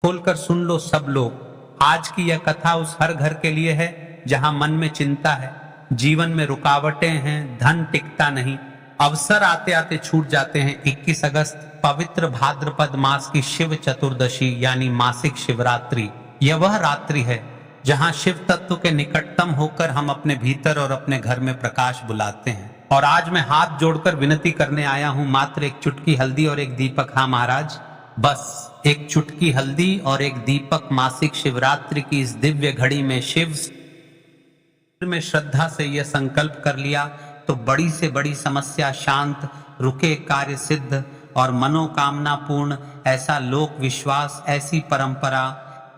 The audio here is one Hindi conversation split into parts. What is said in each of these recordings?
खोलकर सुन लो सब लोग। आज की यह कथा उस हर घर के लिए है जहां मन में चिंता है, जीवन में रुकावटें हैं, धन टिकता नहीं, अवसर आते आते छूट जाते हैं। 21 अगस्त पवित्र भाद्रपद मास की शिव चतुर्दशी यानी मासिक शिवरात्रि, यह वह रात्रि है जहां शिव तत्व के निकटतम होकर हम अपने भीतर और अपने घर में प्रकाश बुलाते हैं। और आज मैं हाथ जोड़कर विनती करने आया हूं, मात्र एक चुटकी हल्दी और एक दीपक। हाँ महाराज, बस एक चुटकी हल्दी और एक दीपक मासिक शिवरात्रि की इस दिव्य घड़ी में शिव में श्रद्धा से यह संकल्प कर लिया तो बड़ी से बड़ी समस्या शांत, रुके कार्य सिद्ध और मनोकामना पूर्ण। ऐसा लोक विश्वास, ऐसी परंपरा,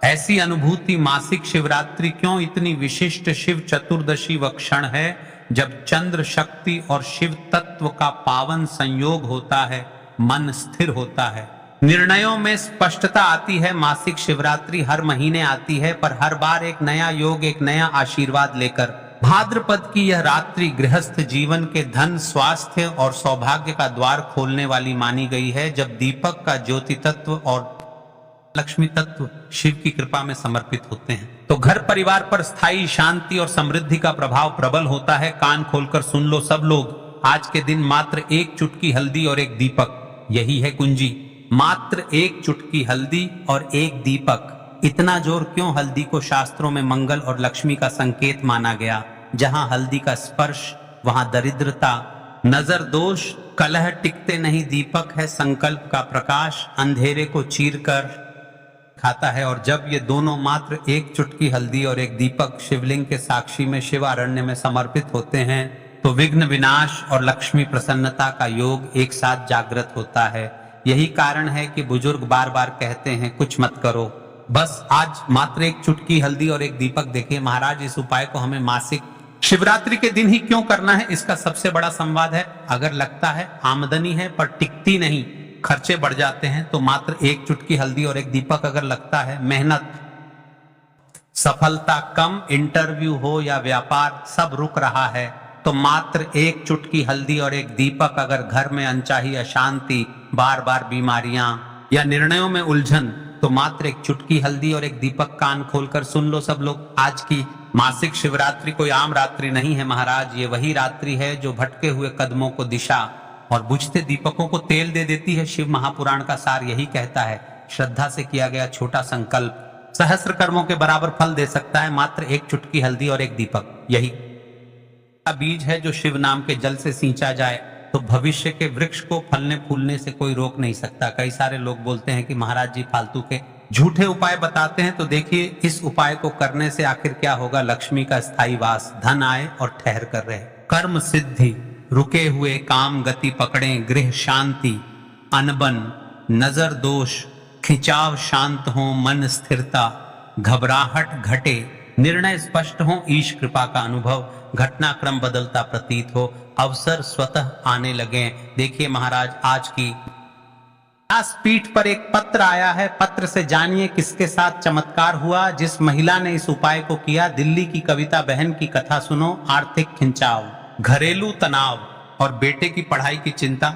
ऐसी अनुभूति मासिक शिवरात्रि क्यों इतनी विशिष्ट शिव चतुर्दशी व क्षण है जब चंद्र शक्ति और शिव तत्व का पावन संयोग होता है, मन स्थिर होता है, निर्णयों में स्पष्टता आती है। मासिक शिवरात्रि हर महीने आती है पर हर बार एक नया योग, एक नया आशीर्वाद लेकर। भाद्रपद की यह रात्रि गृहस्थ जीवन के धन, स्वास्थ्य और सौभाग्य का द्वार खोलने वाली मानी गई है, जब दीपक का ज्योति तत्व और लक्ष्मी तत्व शिव की कृपा में समर्पित होते हैं तो घर परिवार पर स्थायी शांति और समृद्धि का प्रभाव प्रबल होता है। कान खोलकर सुन लो सब लोग। आज के दिन मात्र एक चुटकी हल्दी और एक दीपक, यही है कुंजी। मात्र एक चुटकी हल्दी और एक दीपक। इतना जोर क्यों? हल्दी को शास्त्रों में मंगल और लक्ष्मी का संकेत माना गया। जहां हल्दी का स्पर्श वहां दरिद्रता, नजर दोष, कलह टिकते नहीं। दीपक है संकल्प का प्रकाश, अंधेरे को चीरकर खाता है। और जब ये दोनों मात्र एक चुटकी हल्दी और एक दीपक शिवलिंग के साक्षी में शिवारण्य में समर्पित होते हैं तो विघ्न विनाश और लक्ष्मी प्रसन्नता का योग एक साथ जागृत होता है। यही कारण है कि बुजुर्ग बार बार कहते हैं कुछ मत करो, बस आज मात्र एक चुटकी हल्दी और एक दीपक। देखिए महाराज, इस उपाय को हमें मासिक शिवरात्रि के दिन ही क्यों करना है, इसका सबसे बड़ा संवाद है। अगर लगता है आमदनी है पर टिकती नहीं, खर्चे बढ़ जाते हैं, तो मात्र एक चुटकी हल्दी और एक दीपक। अगर लगता है मेहनत, सफलता कम, इंटरव्यू हो या व्यापार सब रुक रहा है, तो मात्र एक चुटकी हल्दी और एक दीपक। अगर घर में अनचाही अशांति, बार बार बीमारियां या निर्णयों में उलझन, तो मात्र एक चुटकी हल्दी और एक दीपक। कान खोलकर सुन लो सब लोग। आज की मासिक शिवरात्रि कोई आम रात्रि नहीं है महाराज, ये वही रात्रि है जो भटके हुए कदमों को दिशा और बुझते दीपकों को तेल दे देती है। शिव महापुराण का सार यही कहता है, श्रद्धा से किया गया छोटा संकल्प सहस्त्र कर्मों के बराबर फल दे सकता है। मात्र एक चुटकी हल्दी और एक दीपक, यही का बीज है जो शिव नाम के जल से सींचा जाए तो भविष्य के वृक्ष को फलने फूलने से कोई रोक नहीं सकता। कई सारे लोग बोलते हैं कि महाराज जी फालतू के झूठे उपाय बताते हैं, तो देखिए इस उपाय को करने से आखिर क्या होगा। लक्ष्मी का स्थायी वास, धन आए और ठहर कर रहे, कर्म सिद्धि, रुके हुए काम गति पकड़े, गृह शांति, अनबन, नजर दोष, खिंचाव शांत हो, मन स्थिरता, घबराहट घटे, निर्णय स्पष्ट हो, ईश कृपा का अनुभव, घटनाक्रम बदलता प्रतीत हो, अवसर स्वतः आने लगे। देखिए महाराज, आज की पीठ पर एक पत्र आया है। पत्र से जानिए किसके साथ चमत्कार हुआ। जिस महिला ने इस उपाय को किया, दिल्ली की कविता बहन की कथा सुनो। आर्थिक खिंचाव, घरेलू तनाव और बेटे की पढ़ाई की चिंता,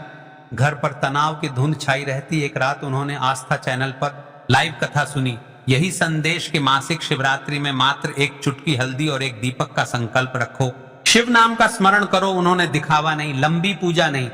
घर पर तनाव की धुंध छाई रहती। एक रात उन्होंने आस्था चैनल पर लाइव कथा सुनी। यही संदेश कि मासिक शिवरात्रि में मात्र एक चुटकी हल्दी और एक दीपक का संकल्प रखो, शिव नाम का स्मरण करो। उन्होंने दिखावा नहीं, लंबी पूजा नहीं,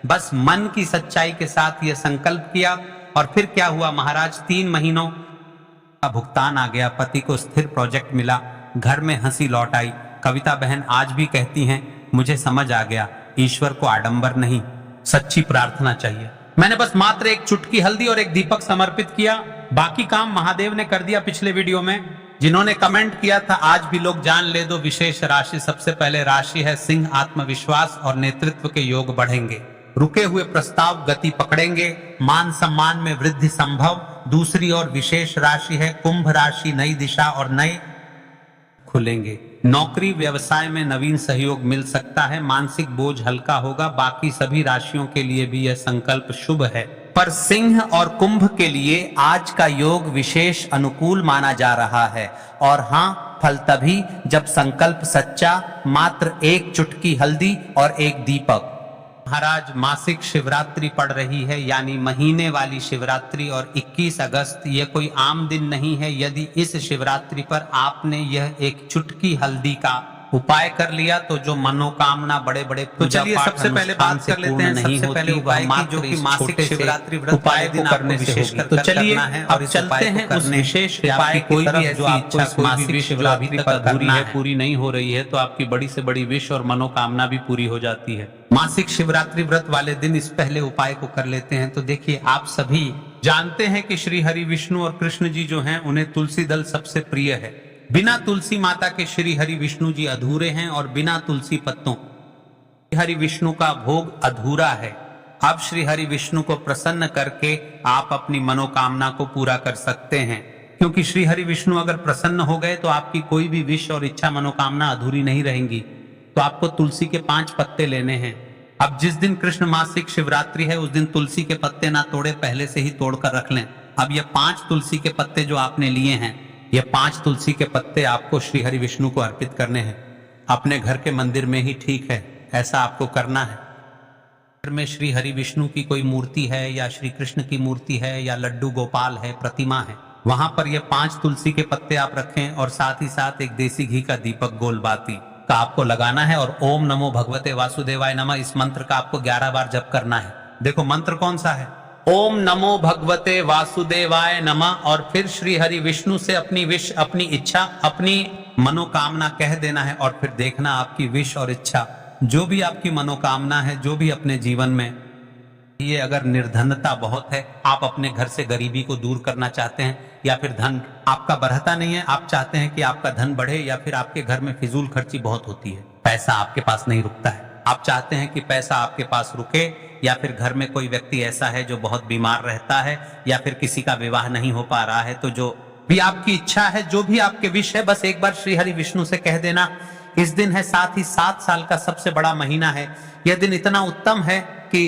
बस मन की सच्चाई के साथ यह संकल्प किया। और फिर क्या हुआ महाराज, 3 महीनों का भुगतान आ गया, पति को स्थिर प्रोजेक्ट मिला, घर में हंसी लौट आई। कविता बहन आज भी कहती हैं, मुझे समझ आ गया, ईश्वर को आडंबर नहीं, सच्ची प्रार्थना चाहिए। मैंने बस मात्र एक चुटकी हल्दी और एक दीपक समर्पित किया, बाकी काम महादेव ने कर दिया। पिछले वीडियो में जिन्होंने कमेंट किया था, आज भी लोग जान ले दो विशेष राशि। सबसे पहले राशि है सिंह, आत्मविश्वास और नेतृत्व के योग बढ़ेंगे, रुके हुए प्रस्ताव गति पकड़ेंगे, मान सम्मान में वृद्धि संभव। दूसरी ओर विशेष राशि है कुंभ राशि, नई दिशा और नए खुलेंगे। नौकरी व्यवसाय में नवीन सहयोग मिल सकता है, मानसिक बोझ हल्का होगा। बाकी सभी राशियों के लिए भी यह संकल्प शुभ है, पर सिंह और कुंभ के लिए आज का योग विशेष अनुकूल माना जा रहा है। और हाँ, फल तभी जब संकल्प सच्चा, मात्र एक चुटकी हल्दी और एक दीपक। महाराज मासिक शिवरात्रि पड़ रही है, यानी महीने वाली शिवरात्रि, और 21 अगस्त ये कोई आम दिन नहीं है। यदि इस शिवरात्रि पर आपने यह एक चुटकी हल्दी का उपाय कर लिया तो जो मनोकामना बड़े बड़े तो चलिए सबसे पहले बात कर लेते हैं सबसे पहले उपाय की, जो कि मासिक शिवरात्रि व्रत उपाय को करने से होगी। तो चलिए अब चलते हैं उस विशेष उपाय कोई भी जो आपको मासिक शिवरात्रि पर अधूरी करना है, पूरी नहीं हो रही है, तो आपकी बड़ी से बड़ी विश और मनोकामना भी पूरी हो जाती है। मासिक शिवरात्रि व्रत वाले दिन इस पहले उपाय को कर लेते हैं। तो देखिए, आप सभी जानते हैं कि श्री हरि विष्णु और कृष्ण जी जो हैं उन्हें तुलसी दल सबसे प्रिय है। बिना तुलसी माता के श्री हरि विष्णु जी अधूरे हैं और बिना तुलसी पत्तों हरि विष्णु का भोग अधूरा है। अब श्री हरि विष्णु को प्रसन्न करके आप अपनी मनोकामना को पूरा कर सकते हैं, क्योंकि श्री हरि विष्णु अगर प्रसन्न हो गए तो आपकी कोई भी विश और इच्छा मनोकामना अधूरी नहीं रहेंगी। तो आपको तुलसी के 5 पत्ते लेने हैं। अब जिस दिन कृष्ण मासिक शिवरात्रि है उस दिन तुलसी के पत्ते ना तोड़े, पहले से ही तोड़कर रख लें। अब ये 5 तुलसी के पत्ते जो आपने लिए हैं, ये 5 तुलसी के पत्ते आपको श्री हरि विष्णु को अर्पित करने हैं। अपने घर के मंदिर में ही ठीक है, ऐसा आपको करना है। घर में श्री हरि विष्णु की कोई मूर्ति है या श्री कृष्ण की मूर्ति है या लड्डू गोपाल है, प्रतिमा है, वहां पर ये 5 तुलसी के पत्ते आप रखें और साथ ही साथ एक देसी घी का दीपक गोल बाती का आपको लगाना है और ओम नमो भगवते वासुदेवाय नमः इस मंत्र का आपको 11 बार जप करना है। देखो मंत्र कौन सा है, ओम नमो भगवते वासुदेवाय नमः, और फिर श्री हरि विष्णु से अपनी विश, अपनी इच्छा, अपनी मनोकामना कह देना है। और फिर देखना आपकी विश और इच्छा, जो भी आपकी मनोकामना है, जो भी अपने जीवन में, ये अगर निर्धनता बहुत है, आप अपने घर से गरीबी को दूर करना चाहते हैं, या फिर धन आपका बढ़ता नहीं है, आप चाहते हैं कि आपका धन बढ़े, या फिर आपके घर में फिजूल खर्ची बहुत होती है, पैसा आपके पास नहीं रुकता है, आप चाहते हैं कि पैसा आपके पास रुके, या फिर घर में कोई व्यक्ति ऐसा है जो बहुत बीमार रहता है, या फिर किसी का विवाह नहीं हो पा रहा है, तो जो भी आपकी इच्छा है, जो भी आपके विश है, बस एक बार श्री हरि विष्णु से कह देना। इस दिन है, साथ ही 7 साल का सबसे बड़ा महीना है। यह दिन इतना उत्तम है कि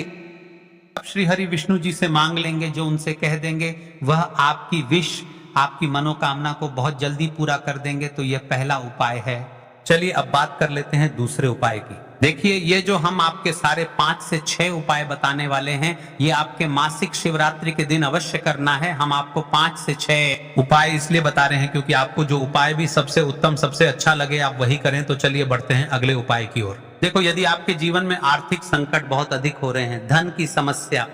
आप श्री हरि विष्णु जी से मांग लेंगे, जो उनसे कह देंगे वह आपकी विश, आपकी मनोकामना को बहुत जल्दी पूरा कर देंगे। तो यह पहला उपाय है। चलिए अब बात कर लेते हैं दूसरे उपाय की। देखिए, ये जो हम आपके सारे 5 से 6 उपाय बताने वाले हैं, ये आपके मासिक शिवरात्रि के दिन अवश्य करना है। हम आपको 5 से 6 उपाय इसलिए बता रहे हैं क्योंकि आपको जो उपाय भी सबसे उत्तम, सबसे अच्छा लगे, आप वही करें। तो चलिए बढ़ते हैं अगले उपाय की ओर। देखो, यदि आपके जीवन में आर्थिक संकट बहुत अधिक हो रहे हैं, धन की समस्या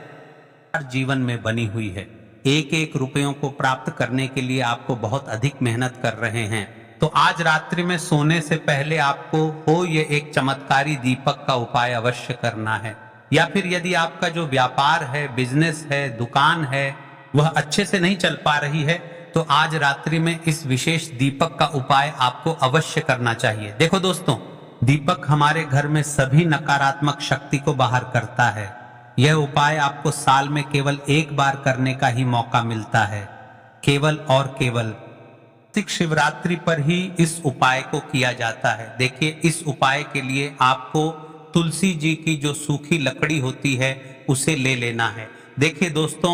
हर जीवन में बनी हुई है, एक एक रुपयों को प्राप्त करने के लिए आपको बहुत अधिक मेहनत कर रहे हैं, तो आज रात्रि में सोने से पहले आपको हो ये एक चमत्कारी दीपक का उपाय अवश्य करना है। या फिर यदि आपका जो व्यापार है, बिजनेस है, दुकान है, वह अच्छे से नहीं चल पा रही है, तो आज रात्रि में इस विशेष दीपक का उपाय आपको अवश्य करना चाहिए। देखो दोस्तों, दीपक हमारे घर में सभी नकारात्मक शक्ति को बाहर करता है। यह उपाय आपको साल में केवल एक बार करने का ही मौका मिलता है, केवल और केवल शिवरात्रि पर ही इस उपाय को किया जाता है। देखिए, इस उपाय के लिए आपको तुलसी जी की जो सूखी लकड़ी होती है उसे ले लेना है। देखिए दोस्तों,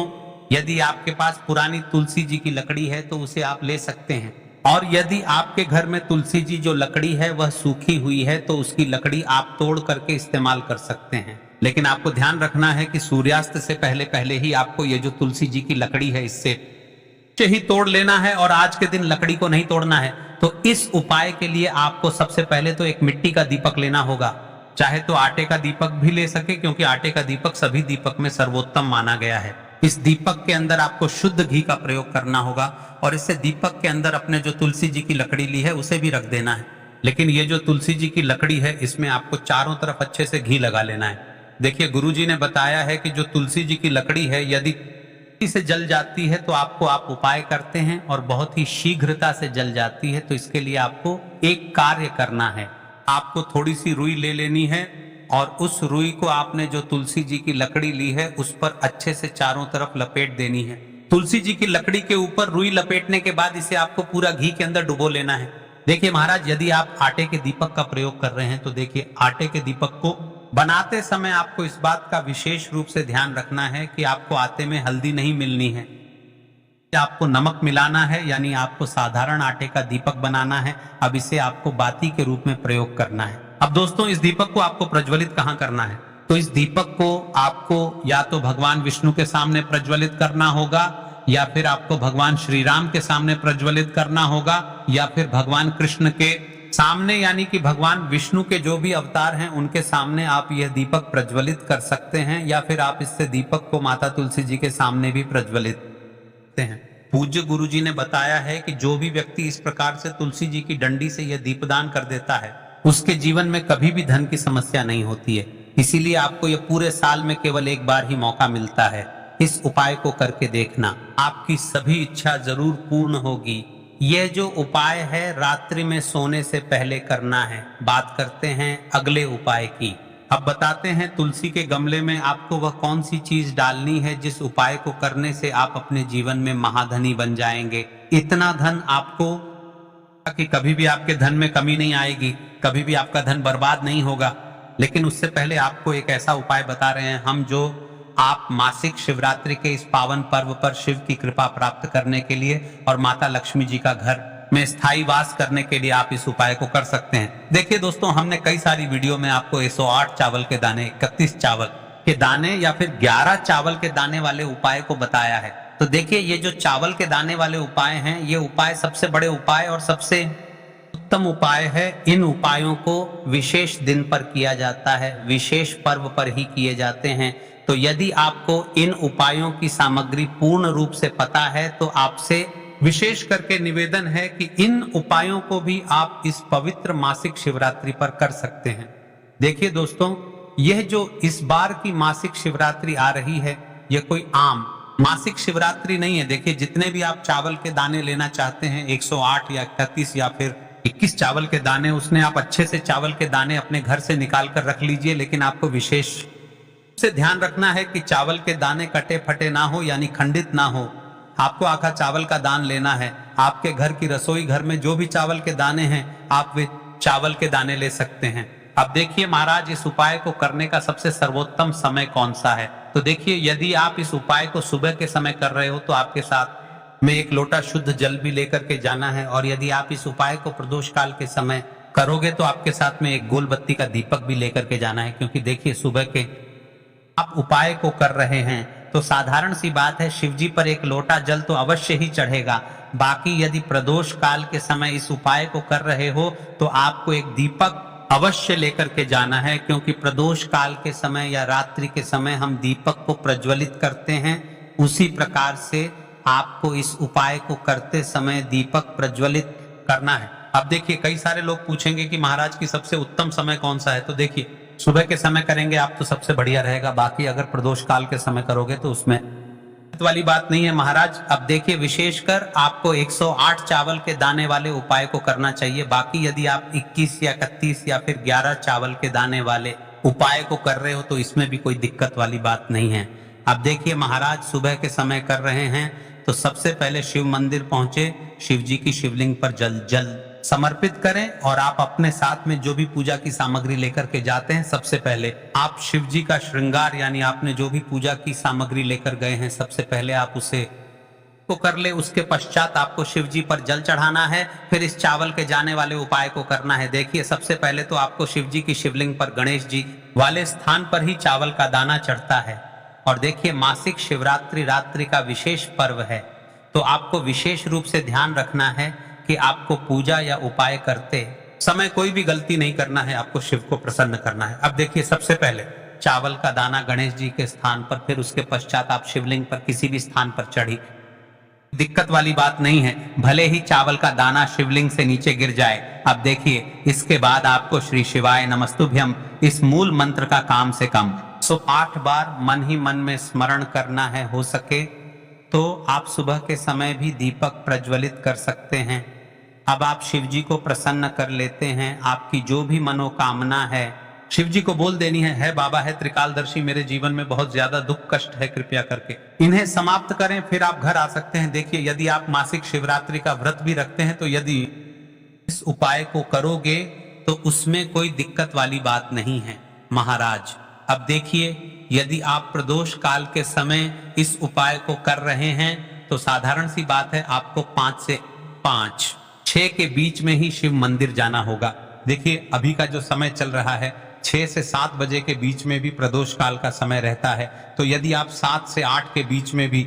यदि आपके पास पुरानी तुलसी जी की लकड़ी है तो उसे आप ले सकते हैं, और यदि आपके घर में तुलसी जी जो लकड़ी है वह सूखी हुई है तो उसकी लकड़ी आप तोड़ करके इस्तेमाल कर सकते हैं। लेकिन आपको ध्यान रखना है कि सूर्यास्त से पहले पहले ही आपको ये जो तुलसी जी की लकड़ी है इससे ही तोड़ लेना है, और आज के दिन लकड़ी को नहीं तोड़ना है। तो इस उपाय के लिए आपको सबसे पहले तो एक मिट्टी का दीपक लेना होगा, चाहे तो आटे का दीपक भी ले सके, क्योंकि आटे का दीपक सभी दीपक में सर्वोत्तम माना गया है। इस दीपक के अंदर आपको शुद्ध घी का प्रयोग करना होगा, और इससे दीपक के अंदर अपने जो तुलसी जी की लकड़ी ली है उसे भी रख देना है। लेकिन ये जो तुलसी जी की लकड़ी है, इसमें आपको चारों तरफ अच्छे से घी लगा लेना है। देखिए, गुरुजी ने बताया है कि जो तुलसी जी की लकड़ी है, यदि से जल जाती है तो आप उपाय करते हैं और बहुत ही शीघ्रता से जल जाती है। तो इसके लिए आपको एक कार्य करना है, आपको थोड़ी सी रुई ले लेनी है, और उस रुई को आपने जो तुलसी जी की लकड़ी ली है उस पर अच्छे से चारों तरफ लपेट देनी है। तुलसी जी की लकड़ी के ऊपर रुई लपेटने के बाद इसे आपको पूरा घी के अंदर डुबो लेना है। देखिए महाराज, यदि आप आटे के दीपक का प्रयोग कर रहे हैं तो देखिए, आटे के दीपक को बनाते समय आपको इस बात का विशेष रूप से ध्यान रखना है कि आपको आटे में हल्दी नहीं मिलनी है, आपको नमक मिलाना है, यानी आपको साधारण आटे का दीपक बनाना है। अब इसे आपको बाती के रूप में प्रयोग करना है। अब दोस्तों, इस दीपक को आपको प्रज्वलित कहाँ करना है? तो इस दीपक को आपको या तो भगवान विष्णु के सामने प्रज्वलित करना होगा, या फिर आपको भगवान श्री राम के सामने प्रज्वलित करना होगा, या फिर भगवान कृष्ण के सामने, यानी कि भगवान विष्णु के जो भी अवतार हैं उनके सामने आप यह दीपक प्रज्वलित कर सकते हैं, या फिर आप इससे दीपक को माता तुलसी जी के सामने भी प्रज्वलित करते हैं। पूज्य गुरु जी ने बताया है कि जो भी व्यक्ति इस प्रकार से तुलसी जी की डंडी से यह दीपदान कर देता है उसके जीवन में कभी भी धन की समस्या नहीं होती है। इसीलिए आपको यह पूरे साल में केवल एक बार ही मौका मिलता है। इस उपाय को करके देखना, आपकी सभी इच्छा जरूर पूर्ण होगी। यह जो उपाय है रात्रि में सोने से पहले करना है। बात करते हैं अगले उपाय की। अब बताते हैं तुलसी के गमले में आपको वह कौन सी चीज डालनी है जिस उपाय को करने से आप अपने जीवन में महाधनी बन जाएंगे। इतना धन आपको कि कभी भी आपके धन में कमी नहीं आएगी, कभी भी आपका धन बर्बाद नहीं होगा। लेकिन उससे पहले आपको एक ऐसा उपाय बता रहे हैं हम, जो आप मासिक शिवरात्रि के इस पावन पर्व पर शिव की कृपा प्राप्त करने के लिए और माता लक्ष्मी जी का घर में स्थायी वास करने के लिए आप इस उपाय को कर सकते हैं। देखिए दोस्तों, हमने कई सारी वीडियो में आपको 108 चावल के दाने, 31 चावल के दाने या फिर 11 चावल के दाने वाले उपाय को बताया है। तो देखिए, ये जो चावल के दाने वाले उपाय हैं, ये उपाय सबसे बड़े उपाय और सबसे उत्तम उपाय है। इन उपायों को विशेष दिन पर किया जाता है, विशेष पर्व पर ही किए जाते हैं। तो यदि आपको इन उपायों की सामग्री पूर्ण रूप से पता है तो आपसे विशेष करके निवेदन है कि इन उपायों को भी आप इस पवित्र मासिक शिवरात्रि पर कर सकते हैं। देखिए दोस्तों, यह जो इस बार की मासिक शिवरात्रि आ रही है, यह कोई आम मासिक शिवरात्रि नहीं है। देखिए, जितने भी आप चावल के दाने लेना चाहते हैं, 108 या 31 या फिर 21 चावल के दाने, उसने आप अच्छे से चावल के दाने अपने घर से निकाल कर रख लीजिए। लेकिन आपको विशेष से ध्यान रखना है कि चावल के दाने कटे फटे ना हो, यानी खंडित ना हो। आपको आखा चावल का दान लेना है। आपके घर की रसोई घर में जो भी चावल के दाने हैं, आप वे चावल के दाने ले सकते हैं। अब देखिए महाराज, इस उपाय को करने का सबसे सर्वोत्तम समय कौन सा है? तो देखिए, यदि आप इस उपाय को सुबह के समय कर रहे हो तो आपके साथ में एक लोटा शुद्ध जल भी लेकर के जाना है। और यदि आप इस उपाय को प्रदोष काल के समय करोगे तो आपके साथ में एक गोल बत्ती का दीपक भी लेकर के जाना है। क्योंकि देखिए, सुबह के आप उपाय को कर रहे हैं तो साधारण सी बात है, शिव जी पर एक लोटा जल तो अवश्य ही चढ़ेगा। बाकी यदि प्रदोष काल के समय इस उपाय को कर रहे हो तो आपको एक दीपक अवश्य लेकर के जाना है। क्योंकि प्रदोष काल के समय या रात्रि के समय हम दीपक को प्रज्वलित करते हैं, उसी प्रकार से आपको इस उपाय को करते समय दीपक प्रज्वलित करना है। अब देखिए, कई सारे लोग पूछेंगे कि महाराज की सबसे उत्तम समय कौन सा है? तो देखिए, सुबह के समय करेंगे आप तो सबसे बढ़िया रहेगा। बाकी अगर प्रदोष काल के समय करोगे तो उसमें वाली बात नहीं है महाराज। अब देखिए, विशेषकर आपको 108 चावल के दाने वाले उपाय को करना चाहिए। बाकी यदि आप 21 या 31 या फिर 11 चावल के दाने वाले उपाय को कर रहे हो तो इसमें भी कोई दिक्कत वाली बात नहीं है। अब देखिए महाराज, सुबह के समय कर रहे हैं तो सबसे पहले शिव मंदिर पहुंचे, शिव जी की शिवलिंग पर जल समर्पित करें। और आप अपने साथ में जो भी पूजा की सामग्री लेकर के जाते हैं, सबसे पहले आप शिव जी का श्रृंगार, यानी आपने जो भी पूजा की सामग्री लेकर गए हैं, सबसे पहले आप उसे को कर ले। उसके पश्चात आपको शिव जी पर जल चढ़ाना है। फिर इस चावल के जाने वाले उपाय को करना है। देखिए, सबसे पहले तो आपको शिव जी की शिवलिंग पर गणेश जी वाले स्थान पर ही चावल का दाना चढ़ता है। और देखिए, मासिक शिवरात्रि रात्रि का विशेष पर्व है, तो आपको विशेष रूप से ध्यान रखना है कि आपको पूजा या उपाय करते समय कोई भी गलती नहीं करना है, आपको शिव को प्रसन्न करना है। अब देखिए, सबसे पहले चावल का दाना गणेश जी के स्थान पर, फिर उसके पश्चात आप शिवलिंग पर किसी भी स्थान पर चढ़ी, दिक्कत वाली बात नहीं है। भले ही चावल का दाना शिवलिंग से नीचे गिर जाए। अब देखिए, इसके बाद आपको श्री शिवाय नमस्तुभ्यम इस मूल मंत्र का कम से कम 108 बार मन ही मन में स्मरण करना है। हो सके तो आप सुबह के समय भी दीपक प्रज्वलित कर सकते हैं। अब आप शिव जी को प्रसन्न कर लेते हैं। आपकी जो भी मनोकामना है शिव जी को बोल देनी है बाबा, है त्रिकालदर्शी, मेरे जीवन में बहुत ज्यादा दुख कष्ट है, कृपया करके इन्हें समाप्त करें। फिर आप घर आ सकते हैं। देखिए, यदि आप मासिक शिवरात्रि का व्रत भी रखते हैं तो यदि इस उपाय को करोगे तो उसमें कोई दिक्कत वाली बात नहीं है महाराज। अब देखिए, यदि आप प्रदोष काल के समय इस उपाय को कर रहे हैं तो साधारण सी बात है, आपको 5 से 6 के बीच में ही शिव मंदिर जाना होगा। देखिए, अभी का जो समय चल रहा है 6 से 7 बजे के बीच में भी प्रदोष काल का समय रहता है। तो यदि आप 7 से 8 के बीच में भी